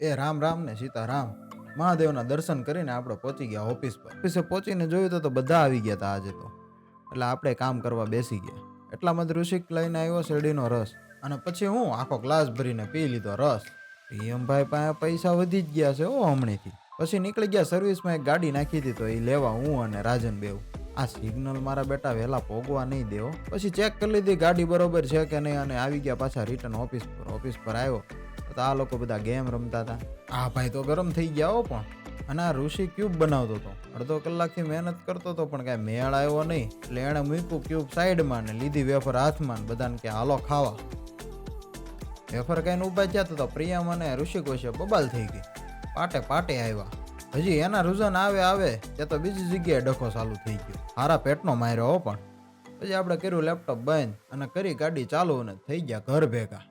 એ રામ રામ ને સીતારામ. મહાદેવના દર્શન કરીને આપણે પહોંચી ગયા ઓફિસ પર. ઓફિસે પહોંચીને જોયું તો બધા આવી ગયા હતા આજે તો. એટલે આપણે કામ કરવા બેસી ગયા. એટલામાં જ ઋષિક લઈને આવ્યો શેરડીનો રસ. અને પછી હું આખો ગ્લાસ ભરીને પી લીધો રસ. પ્રિયમભાઈ પાસે પૈસા વધી જ ગયા છે હમણાંથી. પછી નીકળી ગયા સર્વિસમાં એક ગાડી નાખી હતી તો એ લેવા હું અને રાજન બેવ. આ સિગ્નલ મારા બેટા વહેલા પોગવા નહીં દેવો. પછી ચેક કરી લીધી ગાડી બરોબર છે કે નહીં અને આવી ગયા પાછા રિટર્ન ઓફિસ પર. ઓફિસ પર આવ્યો તો આ લોકો બધા ગેમ રમતા હતા. આ ભાઈ તો ગરમ થઈ ગયા હો પણ. અને આ ઋષિ ક્યુબ બનાવતો હતો. અડધો કલાકથી મહેનત કરતો હતો પણ કાંઈ મેળ આવ્યો નહીં. એટલે એણે મૂક્યું ક્યુબ સાઈડમાં ને લીધી વેફર હાથમાં ને બધાને કે હાલો ખાવા. વેફર કઈને ઉભા થયા તો પ્રિયમ અને ઋષિક વચ્ચે બબાલ થઈ ગઈ. પાટે પાટે આવ્યા. હજી એના રુઝન આવે ત્યાં તો બીજી જગ્યાએ ડખો ચાલુ થઈ ગયો. હારા પેટનો માર્યો હો પણ. પછી આપણે કર્યું લેપટોપ બંધ અને કરી ગાડી ચાલુ અને થઈ ગયા ઘર ભેગા.